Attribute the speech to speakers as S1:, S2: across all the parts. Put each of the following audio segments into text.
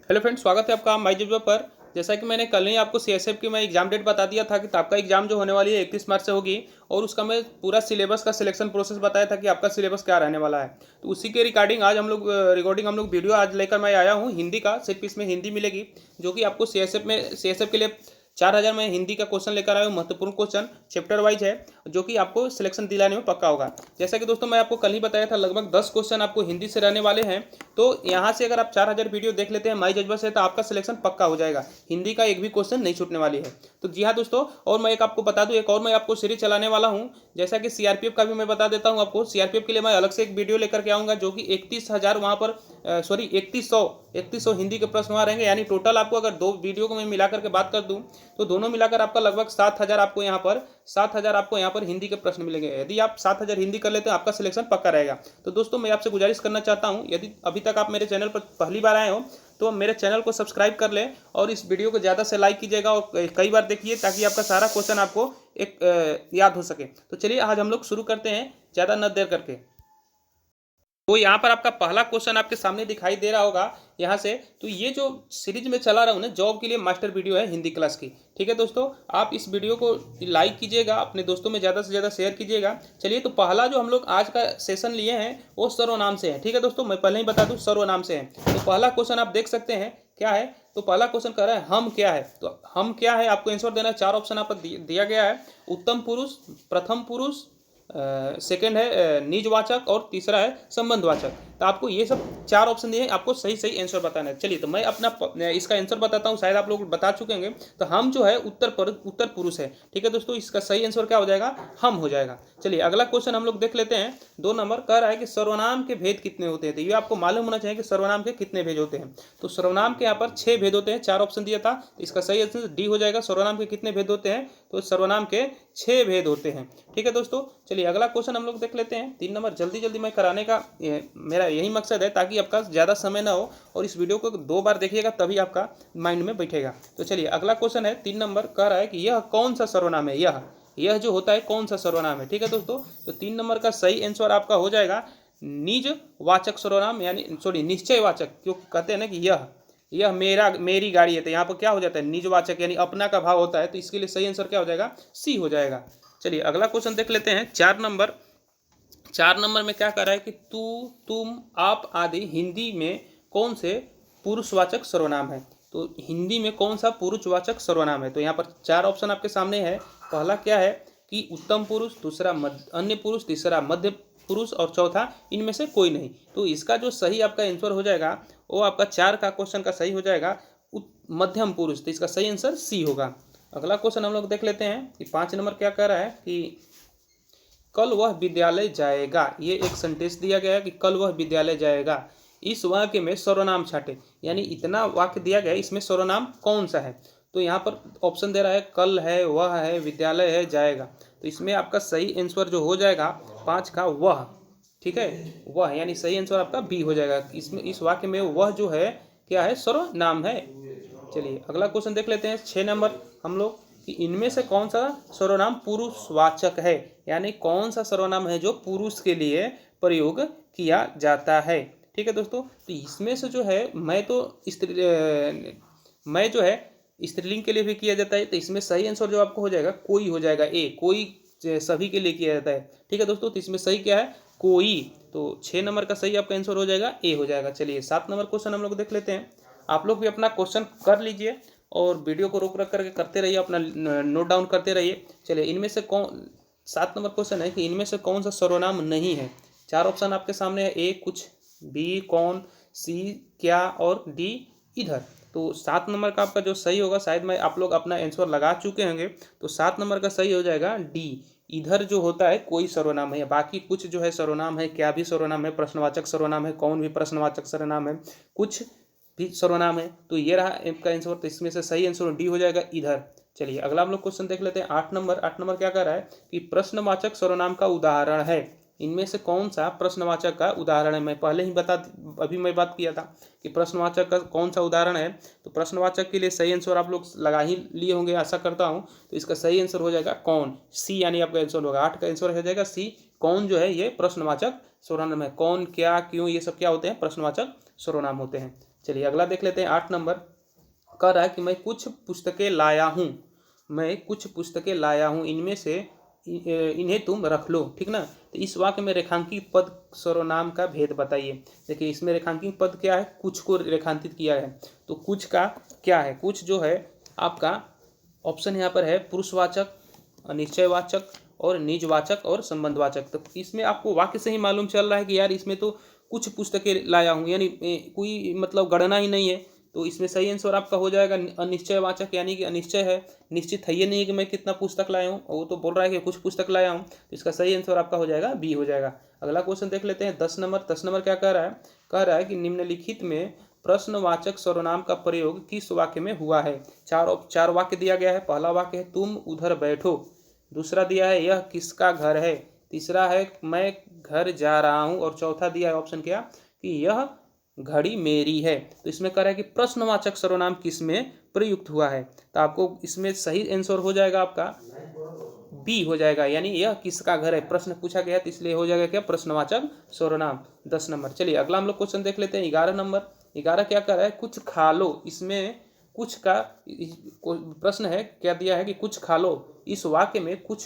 S1: Hello friends, स्वागत है आपका माई जॉब पर। जैसा कि मैंने कल ही आपको सीएसएफ की मैं एग्जाम डेट बता दिया था कि आपका एग्जाम जो होने वाली है 31 मार्च से होगी। और उसका मैं पूरा सिलेबस का सिलेक्शन प्रोसेस बताया था कि आपका सिलेबस क्या रहने वाला है। तो उसी के रिगार्डिंग आज हम लोग वीडियो आज लेकर मैं आया हूँ हिंदी का। सिर्फ इसमें हिंदी मिलेगी जो कि आपको सीएसएफ के लिए 4000 में हिंदी का क्वेश्चन लेकर आया हूँ। महत्वपूर्ण क्वेश्चन चैप्टर वाइज है जो कि आपको सिलेक्शन दिलाने में पक्का होगा। जैसा कि दोस्तों मैं आपको कल ही बताया था, लगभग 10 क्वेश्चन आपको हिंदी से रहने वाले हैं। तो यहाँ से अगर आप 4000 वीडियो देख लेते हैं माई जज्बा से तो आपका सिलेक्शन पक्का हो जाएगा। हिंदी का एक भी क्वेश्चन नहीं छूटने वाली है। तो जी हाँ दोस्तों, और मैं एक आपको बता दूं, एक और मैं आपको सीरीज चलाने वाला हूँ। जैसा कि सीआरपीएफ का भी मैं बता देता हूँ आपको। सीआरपीएफ के लिए मैं अलग से एक वीडियो लेकर के आऊँगा जो कि 31,000 वहाँ पर 3100 हिंदी के प्रश्न वहाँ रहेंगे। यानी टोटल आपको अगर दो वीडियो को मैं मिला करके बात कर दूँ तो दोनों मिलाकर आपका लगभग 7000 आपको यहाँ पर हिंदी के प्रश्न मिलेंगे। यदि आप 7000 हिंदी कर लेते हैं आपका सिलेक्शन पक्का रहेगा। तो दोस्तों मैं आपसे गुजारिश करना चाहता हूँ, यदि अभी तक आप मेरे चैनल पर पहली बार आए हो तो मेरे चैनल को सब्सक्राइब कर लें और इस वीडियो को ज़्यादा से लाइक कीजिएगा और कई बार देखिए ताकि आपका सारा क्वेश्चन आपको याद हो सके। तो चलिए आज हम लोग शुरू करते हैं ज़्यादा न देर करके। तो यहाँ पर आपका पहला क्वेश्चन आपके सामने दिखाई दे रहा होगा यहाँ से। तो ये जो सीरीज में चला रहा हूँ ना, जॉब के लिए मास्टर वीडियो है हिंदी क्लास की। ठीक है दोस्तों, आप इस वीडियो को लाइक कीजिएगा, अपने दोस्तों में ज़्यादा से ज़्यादा शेयर कीजिएगा। चलिए, तो पहला जो हम लोग आज का सेशन लिए हैं वो सर्वनाम से है। ठीक है दोस्तों, मैं पहले ही बता दूँ सर्वनाम से है। तो पहला क्वेश्चन आप देख सकते हैं क्या है। तो पहला क्वेश्चन कह रहा है हम क्या है। तो हम क्या है आपको आंसर देना है। 4 ऑप्शन आप दिया गया है। उत्तम पुरुष, प्रथम पुरुष, सेकंड है निजवाचक और तीसरा है संबंधवाचक। तो आपको ये सब 4 ऑप्शन दिए हैं, आपको सही सही आंसर बताना है। चलिए, तो मैं अपना इसका आंसर बताता हूँ, शायद आप लोग बता चुके होंगे। तो हम जो है उत्तर पुरुष है। ठीक है दोस्तों, इसका सही आंसर क्या हो जाएगा, हम हो जाएगा। चलिए अगला क्वेश्चन हम लोग देख लेते हैं। 2 नंबर कह रहा है कि सर्वनाम के भेद कितने होते हैं। तो ये आपको मालूम होना चाहिए कि सर्वनाम के कितने भेद होते हैं। तो सर्वनाम के यहाँ पर 6 भेद होते हैं। 4 ऑप्शन दिया था, तो इसका सही आंसर डी हो जाएगा। सर्वनाम के कितने भेद होते हैं, तो सर्वनाम के 6 भेद होते हैं। ठीक है दोस्तों, चलिए अगला क्वेश्चन हम लोग देख लेते हैं। 3 नंबर जल्दी जल्दी मैं कराने का मेरा यही मकसद है ताकि आपका ज़्यादा समय ना हो और इस वीडियो को 2 बार देखिएगा तभी आपका माइंड में बैठेगा। तो चलिए अगला क्वेश्चन है 3 नंबर कह रहा है कि यह कौन सा सर्वनाम है। यह जो होता है कौन सा सर्वनाम है। ठीक है दोस्तों, तो 3 नंबर का सही आंसर आपका हो जाएगा निज वाचक सर्वनाम, यानी निश्चय वाचक। क्यों कहते हैं ना कि यह मेरी गाड़ी है। तो यहाँ पर क्या हो जाता है, निजवाचक यानी अपना का भाव होता है। तो इसके लिए सही आंसर क्या हो जाएगा, सी हो जाएगा। चलिए अगला क्वेश्चन देख लेते हैं। 4 नंबर में क्या कर रहा है कि तू, तुम, आप आदि हिंदी में कौन से पुरुषवाचक सर्वनाम है। तो हिंदी में कौन सा पुरुषवाचक सर्वनाम है। तो यहाँ पर 4 ऑप्शन आपके सामने है। पहला क्या है कि उत्तम पुरुष, दूसरा अन्य पुरुष, तीसरा मध्य पुरुष और चौथा इनमें से कोई नहीं। तो इसका जो सही आपका आंसर हो जाएगा वो आपका 4 का क्वेश्चन का सही हो जाएगा मध्यम पुरुष। तो इसका सही आंसर सी होगा। अगला क्वेश्चन हम लोग देख लेते हैं कि 5 नंबर क्या कह रहा है कि कल वह विद्यालय जाएगा। ये एक सेंटेंस दिया गया है कि कल वह विद्यालय जाएगा। इस वाक्य में सर्वनाम छाटे, यानी इतना वाक्य दिया गया है, इसमें सर्वनाम कौन सा है। तो यहाँ पर ऑप्शन दे रहा है कल है, वह है, विद्यालय है, जाएगा। तो इसमें आपका सही आंसर जो हो जाएगा 5 का वह। ठीक है, वह यानी सही आंसर आपका बी हो जाएगा। इसमें इस वाक्य में वह जो है क्या है, सर्वनाम है। चलिए अगला क्वेश्चन देख लेते हैं 6 नंबर हम लोग कि इनमें से कौन सा सर्वनाम पुरुषवाचक है, यानी कौन सा सर्वनाम है जो पुरुष के लिए प्रयोग किया जाता है। ठीक है दोस्तों, तो इसमें से जो है मैं जो है स्त्रीलिंग के लिए भी किया जाता है। तो इसमें सही आंसर जो आपको हो जाएगा कोई हो जाएगा, ए कोई सभी के लिए किया जाता है। ठीक है दोस्तों, तो इसमें सही क्या है, कोई। तो 6 नंबर का सही आपका आंसर हो जाएगा ए हो जाएगा। चलिए 7 नंबर क्वेश्चन हम लोग देख लेते हैं। आप लोग भी अपना क्वेश्चन कर लीजिए और वीडियो को रोक रख करके करते रहिए, अपना नोट डाउन करते रहिए। चलिए इनमें से 7 नंबर क्वेश्चन है कि इनमें से कौन सा सर्वनाम नहीं है। 4 ऑप्शन आपके सामने है, ए कुछ, बी कौन, सी क्या और डी इधर। तो 7 नंबर का आपका जो सही होगा, शायद मैं आप लोग अपना आंसर लगा चुके होंगे। तो 7 नंबर का सही हो जाएगा डी। इधर जो होता है कोई सर्वनाम है, बाकी कुछ जो है सर्वनाम है, क्या भी सर्वनाम है, प्रश्नवाचक सर्वनाम है, कौन भी प्रश्नवाचक सर्वनाम है, कुछ भी सर्वनाम है। तो ये रहा आपका आंसर। तो इसमें से सही आंसर डी हो जाएगा इधर। चलिए अगला हम लोग क्वेश्चन देख लेते हैं। 8 नंबर क्या कर रहा है कि प्रश्नवाचक सर्वनाम का उदाहरण है। इनमें से कौन सा प्रश्नवाचक का उदाहरण है। मैं पहले ही अभी मैं बात किया था कि प्रश्नवाचक का कौन सा उदाहरण है। तो प्रश्नवाचक के लिए सही आंसर आप लोग लगा ही लिए होंगे, आशा करता हूँ। तो इसका सही आंसर हो जाएगा कौन, सी, यानी आपका आंसर होगा 8 का आंसर हो जाएगा सी। कौन जो है ये प्रश्नवाचक सर्वनाम है। कौन, क्या, क्यों, ये सब क्या होते हैं, प्रश्नवाचक सर्वनाम होते हैं। चलिए अगला देख लेते हैं। 8 नंबर कह रहा है कि मैं कुछ पुस्तकें लाया हूँ, मैं कुछ पुस्तकें लाया हूँ, इनमें से इन्हें तुम रख लो, ठीक ना। तो इस वाक्य में रेखांकित पद सर्वनाम का भेद बताइए। देखिए इसमें रेखांकित पद क्या है, कुछ को रेखांकित किया है। तो कुछ का क्या है, कुछ जो है आपका ऑप्शन यहाँ पर है पुरुषवाचक, निश्चयवाचक और निजवाचक और संबंधवाचक। तो इसमें आपको वाक्य से ही मालूम चल रहा है कि यार इसमें तो कुछ पुस्तकें लाया हूँ, यानी कोई मतलब गणना ही नहीं है। तो इसमें सही आंसर आपका हो जाएगा अनिश्चयवाचक, यानी कि अनिश्चय है, निश्चित है ये नहीं कि मैं कितना पुस्तक लाया हूँ, वो तो बोल रहा है कि कुछ पुस्तक लाया हूँ। तो इसका सही आंसर आपका हो जाएगा बी हो जाएगा। अगला क्वेश्चन देख लेते हैं 10 नंबर। 10 नंबर क्या कह रहा है, कह रहा है कि निम्नलिखित में प्रश्नवाचक सर्वनाम का प्रयोग किस वाक्य में हुआ है। चार वाक्य दिया गया है। पहला वाक्य है तुम उधर बैठो, दूसरा दिया है यह किसका घर है, तीसरा है मैं घर जा रहा हूँ, और चौथा दिया है ऑप्शन क्या कि यह घड़ी मेरी है। तो इसमें कह रहा है कि प्रश्नवाचक सर्वनाम किस में प्रयुक्त हुआ है। तो आपको इसमें सही आंसर हो जाएगा आपका बी हो जाएगा, यानी यह किसका घर है, प्रश्न पूछा गया तो इसलिए हो जाएगा क्या प्रश्नवाचक सर्वनाम। 10 नंबर। चलिए अगला हम लोग क्वेश्चन देख लेते हैं 11 नंबर। 11 क्या कर रहा है, कुछ खा लो। इसमें कुछ का प्रश्न है, क्या दिया है कि कुछ खा लो, इस वाक्य में कुछ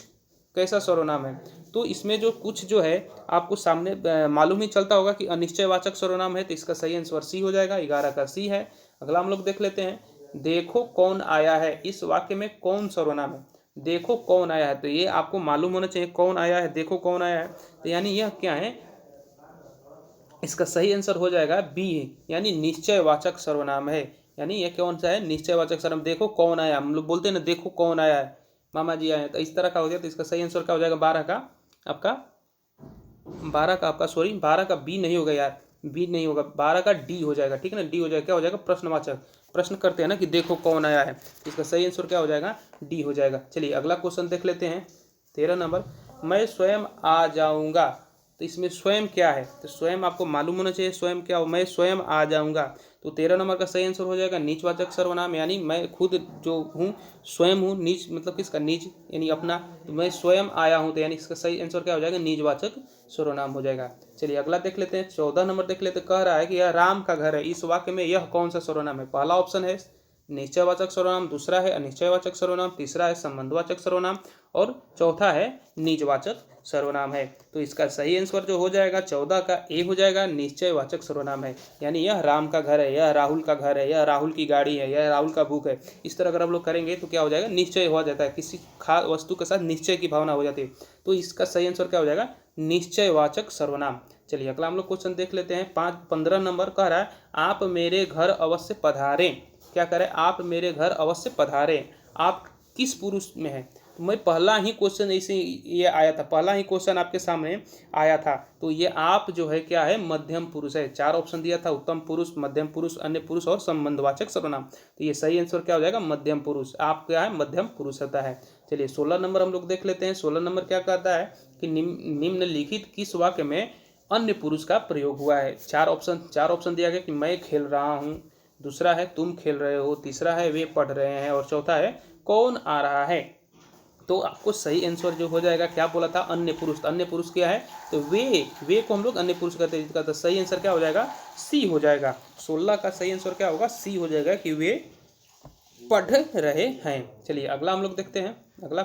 S1: कैसा सर्वनाम है। तो इसमें जो कुछ जो है आपको सामने मालूम ही चलता होगा कि अनिश्चयवाचक सर्वनाम है। तो इसका सही आंसर सी हो जाएगा, 11 का सी है। अगला हम लोग देख लेते हैं, देखो कौन आया है, इस वाक्य में कौन सर्वनाम है। देखो कौन आया है, तो ये आपको मालूम होना चाहिए कौन आया है, देखो कौन आया है। तो यानी यह क्या है, इसका सही आंसर हो जाएगा बी, यानी निश्चयवाचक सर्वनाम है। यानी यह कौन सा है, निश्चयवाचक सर्वनाम। देखो कौन आया, हम लोग बोलते हैं ना देखो कौन आया है, मामा जी आए हैं, तो इस तरह का हो गया। तो इसका सही आंसर क्या हो जाएगा 12 का आपका, 12 का बी नहीं होगा यार, बी नहीं होगा, 12 का डी हो जाएगा, ठीक है ना। डी हो जाएगा, क्या हो जाएगा प्रश्नवाचक, प्रश्न करते हैं ना कि देखो कौन आया है। इसका सही आंसर क्या हो जाएगा डी हो जाएगा। चलिए अगला क्वेश्चन देख लेते हैं 13 नंबर। मैं स्वयं आ जाऊंगा, तो इसमें स्वयं क्या है, तो स्वयं आपको मालूम होना चाहिए स्वयं क्या हो, मैं स्वयं आ जाऊंगा। तो 13 नंबर का सही आंसर हो जाएगा निजवाचक सर्वनाम, यानी मैं खुद जो हूँ स्वयं हूँ, निज मतलब किसका, निज यानी अपना। तो मैं स्वयं आया हूँ, तो यानी इसका सही आंसर क्या हो जाएगा निजवाचक सर्वनाम हो जाएगा। चलिए अगला देख लेते हैं 14 नंबर देख लेते, कह रहा है कि यह राम का घर है, इस वाक्य में यह कौन सा सर्वनाम है। पहला ऑप्शन है निश्चयवाचक सर्वनाम, दूसरा है अनिश्चयवाचक सर्वनाम, तीसरा है संबंधवाचक सर्वनाम और चौथा है निजवाचक सर्वनाम है। तो इसका सही आंसर जो हो जाएगा 14 का ए हो जाएगा, निश्चयवाचक सर्वनाम है। यानी यह राम का घर है, यह राहुल का घर है, यह राहुल की गाड़ी है, यह राहुल का बुक है। इस तरह अगर आप लोग करेंगे तो क्या हो जाएगा, निश्चय हो जाता है, किसी खास वस्तु के साथ निश्चय की भावना हो जाती है। तो इसका सही आंसर क्या हो जाएगा निश्चयवाचक सर्वनाम। चलिए अगला हम लोग क्वेश्चन देख लेते हैं 15 नंबर कह रहा है आप मेरे घर अवश्य पधारें। क्या करें, आप मेरे घर अवश्य पधारें, आप किस पुरुष में है। तो मैं पहला ही क्वेश्चन ऐसे ये आया था, पहला ही क्वेश्चन आपके सामने आया था। तो ये आप जो है क्या है मध्यम पुरुष है। 4 ऑप्शन दिया था, उत्तम पुरुष, मध्यम पुरुष, अन्य पुरुष और संबंधवाचक सर्वनाम। तो ये सही आंसर क्या हो जाएगा मध्यम पुरुष, आप क्या है मध्यम पुरुष होता है। चलिए 16 नंबर हम लोग देख लेते हैं। 16 नंबर क्या कहता है कि निम्नलिखित किस वाक्य में अन्य पुरुष का प्रयोग हुआ है। 4 ऑप्शन दिया गया कि मैं खेल रहा हूँ, दूसरा है तुम खेल रहे हो, तीसरा है वे पढ़ रहे हैं और चौथा है कौन आ रहा है। तो आपको सही आंसर जो हो जाएगा क्या बोला था अन्य पुरुष। तो अन्य पुरुष क्या है, तो वे को हम लोग अन्य पुरुष कहते हैं। इसका तो सही आंसर क्या हो जाएगा सी हो जाएगा। 16 का सही आंसर क्या होगा सी हो जाएगा कि वे पढ़ रहे हैं। चलिए अगला हम लोग देखते हैं अगला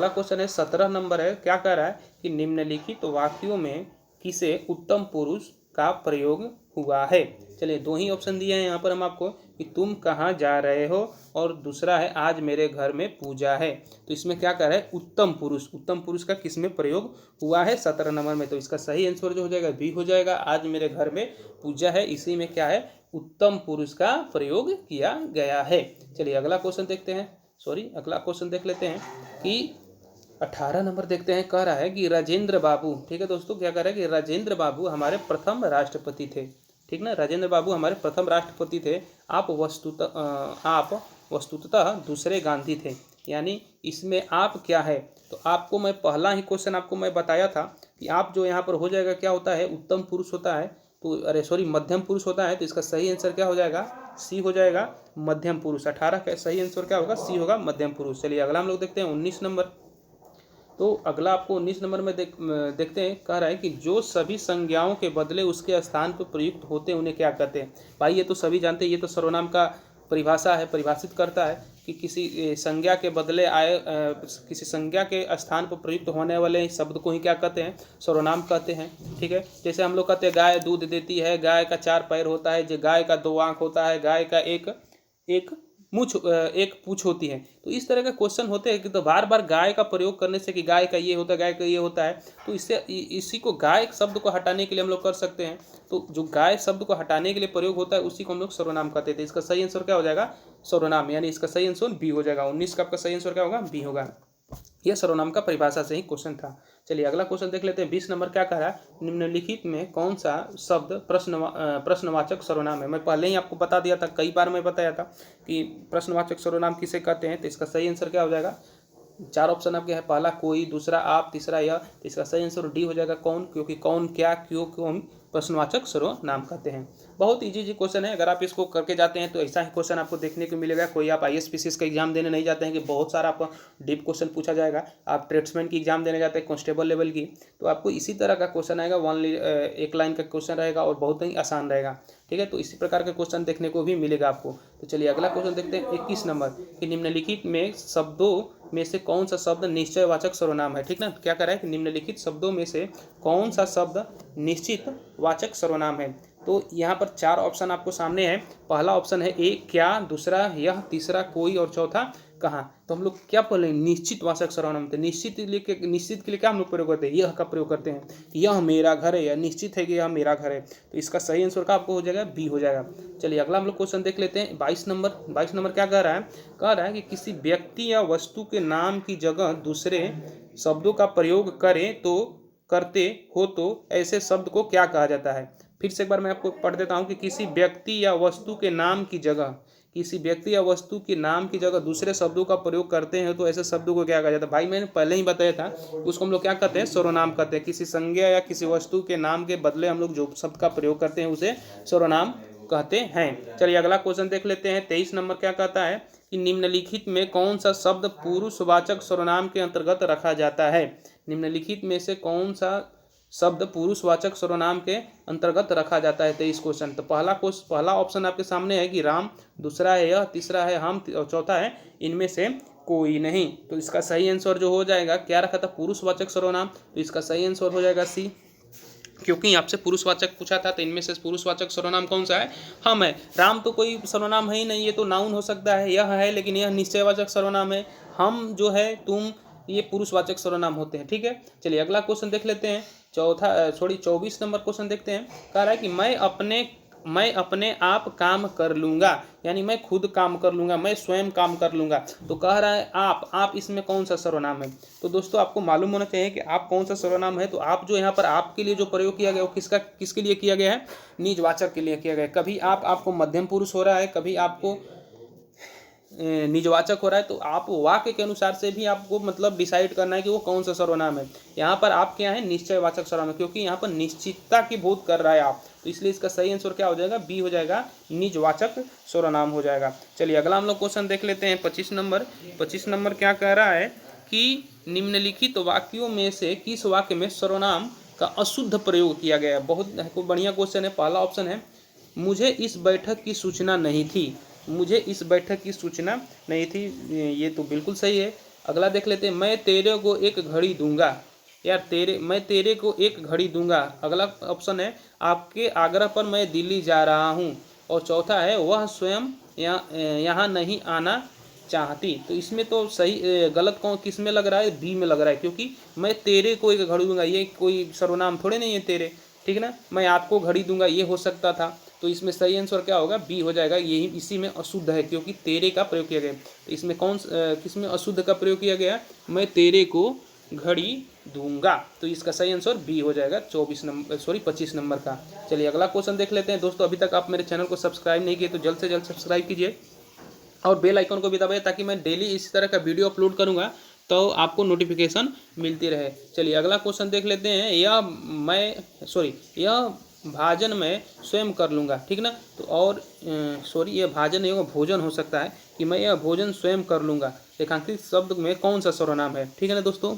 S1: क्वेश्चन है 17 नंबर है। क्या कह रहा है कि निम्नलिखित वाक्यों में किसे उत्तम पुरुष का प्रयोग हुआ है। चलिए 2 ही ऑप्शन दिए हैं यहाँ पर हम आपको कि तुम कहाँ जा रहे हो और दूसरा है आज मेरे घर में पूजा है। तो इसमें क्या कर रहा है उत्तम पुरुष का किस में प्रयोग हुआ है 17 नंबर में। तो इसका सही आंसर जो हो जाएगा बी हो जाएगा, आज मेरे घर में पूजा है, इसी में क्या है उत्तम पुरुष का प्रयोग किया गया है। चलिए अगला क्वेश्चन देख लेते हैं कि 18 नंबर देखते हैं। कह रहा है कि राजेंद्र बाबू, ठीक है दोस्तों, क्या कह रहा है कि राजेंद्र बाबू हमारे प्रथम राष्ट्रपति थे, ठीक ना, राजेंद्र बाबू हमारे प्रथम राष्ट्रपति थे। आप वस्तुतः दूसरे गांधी थे। यानी इसमें आप क्या है, तो आपको मैं पहला ही क्वेश्चन आपको मैं बताया था कि आप जो यहाँ पर हो जाएगा क्या होता है उत्तम पुरुष होता है, तो मध्यम पुरुष होता है। तो इसका सही आंसर क्या हो जाएगा सी हो जाएगा मध्यम पुरुष। 18 का सही आंसर क्या होगा सी होगा मध्यम पुरुष। चलिए अगला हम लोग देखते हैं 19 नंबर। तो अगला आपको 19 नंबर में देखते हैं, कह रहा है कि जो सभी संज्ञाओं के बदले उसके स्थान पर प्रयुक्त होते हैं उन्हें क्या कहते हैं। भाई ये तो सभी जानते हैं, ये तो सर्वनाम का परिभाषा है, परिभाषित करता है कि किसी संज्ञा के बदले आए किसी संज्ञा के स्थान पर प्रयुक्त होने वाले शब्द को ही क्या कहते हैं, सर्वनाम कहते हैं। ठीक है, जैसे हम लोग कहते हैं गाय दूध देती है, गाय का 4 पैर होता है, जो गाय का 2 आँख होता है, गाय का एक पूँछ होती है। तो इस तरह के क्वेश्चन होते हैं कि तो बार बार गाय का प्रयोग करने से कि गाय का ये होता है, गाय का ये होता है, तो इससे इसी को गाय शब्द को हटाने के लिए हम लोग कर सकते हैं। तो जो गाय शब्द को हटाने के लिए प्रयोग होता है उसी को हम लोग सर्वनाम कहते थे। इसका सही आंसर क्या हो जाएगा, सर्वनाम, यानी इसका सही आंसर बी हो जाएगा। 19 का आपका सही आंसर क्या होगा, बी होगा। यह सर्वनाम का परिभाषा से ही क्वेश्चन था। चलिए अगला क्वेश्चन देख लेते हैं। 20 नंबर क्या कह रहा है, निम्नलिखित में कौन सा शब्द प्रश्नवाचक सर्वनाम है। मैं पहले ही आपको बता दिया था, कई बार मैं बताया था कि प्रश्नवाचक सर्वनाम किसे कहते हैं। तो इसका सही आंसर क्या हो जाएगा, 4 ऑप्शन आपके हैं, पहला कोई, दूसरा आप, तीसरा यह। तो इसका सही आंसर डी हो जाएगा कौन, क्योंकि कौन, क्या, क्यों को हम प्रश्नवाचक सर्वनाम कहते हैं। बहुत इजी क्वेश्चन है, अगर आप इसको करके जाते हैं तो ऐसा ही क्वेश्चन आपको देखने को मिलेगा। कोई आप IAS का एग्जाम देने नहीं जाते हैं कि बहुत सारा आपको डीप क्वेश्चन पूछा जाएगा, आप ट्रेड्समैन की एग्जाम देने जाते हैं कांस्टेबल लेवल की, तो आपको इसी तरह का क्वेश्चन आएगा, एक लाइन का क्वेश्चन रहेगा और बहुत ही आसान रहेगा। ठीक है, तो इसी प्रकार के क्वेश्चन देखने को भी मिलेगा आपको। तो चलिए अगला क्वेश्चन देखते हैं 21 नंबर कि निम्नलिखित में शब्दों में से कौन सा शब्द निश्चयवाचक सर्वनाम है। ठीक ना, क्या कर रहा है कि निम्नलिखित शब्दों में से कौन सा शब्द निश्चित वाचक सर्वनाम है। तो यहाँ पर 4 ऑप्शन आपको सामने है। पहला ऑप्शन है ए क्या, दूसरा यह, तीसरा कोई और चौथा कहाँ। तो हम लोग क्या बोले, निश्चित वाचक सर्वनाम। तो निश्चित के लिए क्या हम लोग प्रयोग करते हैं, यह का प्रयोग करते हैं। यह मेरा घर है, या निश्चित है कि यह मेरा घर है। तो इसका सही आंसर का आपको हो जाएगा बी हो जाएगा। चलिए अगला हम लोग क्वेश्चन देख लेते हैं। 22 नंबर क्या कह रहा है कि किसी व्यक्ति या वस्तु के नाम की जगह दूसरे शब्दों का प्रयोग करते हो तो ऐसे शब्द को क्या कहा जाता है। फिर से एक बार मैं आपको पढ़ देता हूँ कि किसी व्यक्ति या वस्तु के नाम की जगह दूसरे शब्दों का प्रयोग करते हैं तो ऐसे शब्दों को क्या कहा जाता है। भाई मैंने पहले ही बताया था, उसको हम लोग क्या कहते हैं, सर्वनाम कहते हैं। किसी संज्ञा या किसी वस्तु के नाम के बदले हम लोग जो शब्द का प्रयोग करते हैं उसे सर्वनाम कहते हैं। चलिए अगला क्वेश्चन देख लेते हैं। 23 नंबर क्या कहता है कि निम्नलिखित में कौन सा शब्द पुरुषवाचक सर्वनाम के अंतर्गत रखा जाता है। निम्नलिखित में से कौन सा शब्द पुरुषवाचक सर्वनाम के अंतर्गत रखा जाता है। 23 क्वेश्चन। तो पहला ऑप्शन आपके सामने है कि राम, दूसरा है यह, तीसरा है हम और चौथा है इनमें से कोई नहीं। तो इसका सही आंसर जो हो जाएगा, क्या रखा था, पुरुषवाचक सर्वनाम। तो इसका सही आंसर हो जाएगा सी, क्योंकि आपसे पुरुषवाचक पूछा था। तो इनमें से पुरुषवाचक सर्वनाम कौन सा है, हम है। राम तो कोई सर्वनाम है ही नहीं, ये तो नाउन हो सकता है। यह है, लेकिन यह निश्चयवाचक सर्वनाम है। हम जो है, तुम, ये पुरुषवाचक सर्वनाम होते हैं। ठीक है, चलिए अगला क्वेश्चन देख लेते हैं। 24 नंबर क्वेश्चन देखते हैं। कह रहा है कि मैं अपने आप काम कर लूँगा, यानी मैं खुद काम कर लूँगा, मैं स्वयं काम कर लूँगा। तो कह रहा है आप इसमें कौन सा सर्वनाम है। तो दोस्तों आपको मालूम होना चाहिए कि आप कौन सा सर्वनाम है। तो आप जो यहाँ पर आपके लिए जो प्रयोग किया गया वो किसके लिए किया गया है, निजवाचक के लिए किया गया है। कभी आपको मध्यम पुरुष हो रहा है, कभी आपको निजवाचक हो रहा है। तो आप वाक्य के अनुसार से भी आपको मतलब डिसाइड करना है कि वो कौन सा सर्वनाम है। यहाँ पर आप क्या है, निश्चयवाचक सर्वनाम, क्योंकि यहाँ पर निश्चितता की बोध कर रहा है आप। तो इसलिए इसका सही आंसर क्या हो जाएगा, बी हो जाएगा, निजवाचक सर्वनाम हो जाएगा। चलिए अगला हम लोग क्वेश्चन देख लेते हैं। 25 नंबर क्या कह रहा है कि निम्नलिखित वाक्यों में से किस वाक्य में सर्वनाम का अशुद्ध प्रयोग किया गया है। बहुत बढ़िया क्वेश्चन है। पहला ऑप्शन है मुझे इस बैठक की सूचना नहीं थी। मुझे इस बैठक की सूचना नहीं थी, ये तो बिल्कुल सही है। अगला देख लेते हैं। मैं तेरे को एक घड़ी दूंगा, यार मैं तेरे को एक घड़ी दूंगा। अगला ऑप्शन है आपके आग्रह पर मैं दिल्ली जा रहा हूँ। और चौथा है वह स्वयं यहाँ नहीं आना चाहती। तो इसमें तो सही गलत कौन किस में लग रहा है, बी में लग रहा है, क्योंकि मैं तेरे को एक घड़ी दूंगा ये कोई सर्वनाम थोड़े नहीं है तेरे। ठीक है ना, मैं आपको घड़ी दूंगा ये हो सकता था। तो इसमें सही आंसर क्या होगा, बी हो जाएगा। यही इसी में अशुद्ध है, क्योंकि तेरे का प्रयोग किया गया। तो इसमें किसमें अशुद्ध का प्रयोग किया गया, मैं तेरे को घड़ी दूंगा। तो इसका सही आंसर बी हो जाएगा 25 नंबर का। चलिए अगला क्वेश्चन देख लेते हैं। दोस्तों अभी तक आप मेरे चैनल को सब्सक्राइब नहीं किए तो जल्द से जल्द सब्सक्राइब कीजिए और बेल आइकन को भी दबाइए, ताकि मैं डेली इसी तरह का वीडियो अपलोड करूँगा तो आपको नोटिफिकेशन मिलती रहे। चलिए अगला क्वेश्चन देख लेते हैं। यह भाजन मैं स्वयं कर लूँगा। ठीक ना, तो और यह भाजन नहीं होगा, भोजन हो सकता है कि मैं यह भोजन स्वयं कर लूँगा। रेखांकित शब्द में कौन सा सर्वनाम है। ठीक है ना दोस्तों,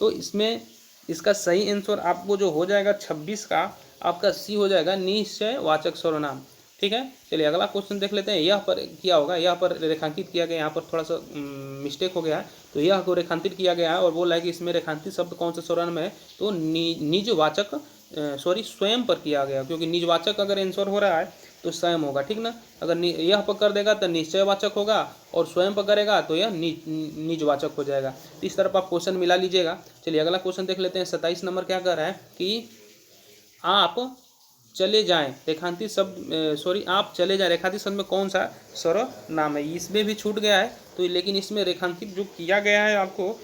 S1: तो इसमें इसका सही आंसर आपको जो हो जाएगा 26 का, आपका सी हो जाएगा निश्चयवाचक सर्वनाम। ठीक है, चलिए अगला क्वेश्चन देख लेते हैं। यह पर किया होगा, यहाँ पर रेखांकित किया गया, यहाँ पर थोड़ा सा मिस्टेक हो गया है, तो यह को रेखांकित किया गया है और बोला है कि इसमें रेखांकित शब्द कौन सा सर्वनाम है, तो निजवाचक स्वयं पर किया गया, क्योंकि निजवाचक अगर आंसर हो रहा है तो स्वयं होगा। ठीक ना, अगर यह पर कर देगा तो निश्चयवाचक होगा और स्वयं पर करेगा तो यह निजवाचक हो जाएगा। तो इस तरफ आप क्वेश्चन मिला लीजिएगा। चलिए अगला क्वेश्चन देख लेते हैं। 27 नंबर क्या कह रहा है कि आप चले जाएं रेखांकित शब्द आप चले जाएं रेखांकित शब्द में कौन सा सर्वनाम है। इसमें भी छूट गया है, तो लेकिन इसमें रेखांकित जो किया गया है आपको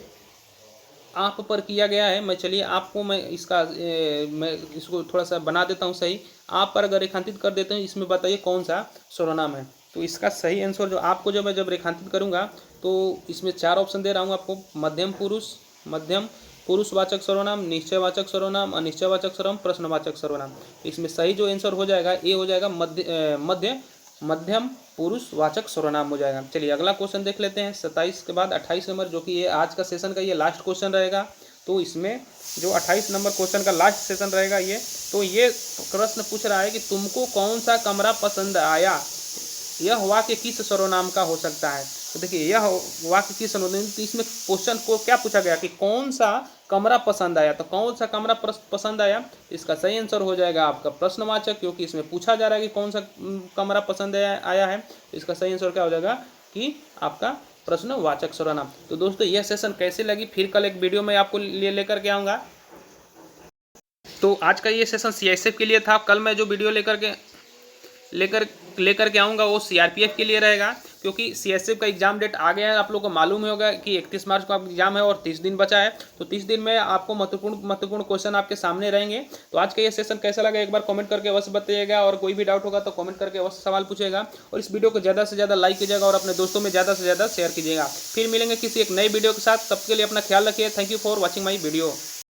S1: आप पर किया गया है। मैं चलिए आपको मैं इसको थोड़ा सा बना देता हूँ सही। आप पर अगर रेखांकित कर देते हैं, इसमें बताइए कौन सा सर्वनाम है। तो इसका सही आंसर जो आपको जब रेखांकित करूँगा तो इसमें 4 ऑप्शन दे रहा हूँ आपको। मध्यम पुरुषवाचक सर्वनाम, निश्चयवाचक सर्वनाम, अनिश्चयवाचक सर्वनाम, प्रश्नवाचक सर्वनाम। इसमें सही जो आंसर हो जाएगा ये हो जाएगा मध्यम पुरुषवाचक सर्वनाम हो जाएगा। चलिए अगला क्वेश्चन देख लेते हैं। 27 के बाद 28 नंबर, जो कि ये आज का सेशन का ये लास्ट क्वेश्चन रहेगा। तो इसमें जो 28 नंबर क्वेश्चन का लास्ट सेशन रहेगा ये, तो ये प्रश्न पूछ रहा है कि तुमको कौन सा कमरा पसंद आया, यह वाक्य किस सर्वनाम का हो सकता है। तो देखिए यह वाक्य किस सर्वनाम, तो इसमें क्वेश्चन को क्या पूछा गया कि कौन सा कमरा पसंद आया, तो कौन सा कमरा पसंद आया, इसका सही आंसर हो जाएगा आपका प्रश्नवाचक, क्योंकि इसमें पूछा जा रहा है कि कौन सा कमरा पसंद आया है। इसका सही आंसर क्या हो जाएगा कि आपका प्रश्नवाचक सर्वनाम। तो दोस्तों यह सेशन कैसे लगी, फिर कल एक वीडियो में आपको लेकर के आऊँगा। तो आज का ये सेशन CSF के लिए था। कल मैं जो वीडियो लेकर के आऊँगा वो CRPF के लिए रहेगा, क्योंकि CSF का एग्जाम डेट आ गया है। आप लोगों को मालूम ही होगा कि 31 मार्च को आपका एग्जाम है और 30 दिन बचा है। तो 30 दिन में आपको महत्वपूर्ण क्वेश्चन आपके सामने रहेंगे। तो आज का ये सेशन कैसा लगा एक बार कमेंट करके अवश्य बताइएगा, और कोई भी डाउट होगा तो कमेंट करके अवश्य सवाल पूछेगा, और इस वीडियो को ज़्यादा से ज़्यादा लाइक कीजिएगा और अपने दोस्तों में ज़्यादा से ज़्यादा शेयर कीजिएगा। फिर मिलेंगे किसी एक नई वीडियो के साथ, तब के लिए अपना ख्याल रखिए। Thank you for watching my video.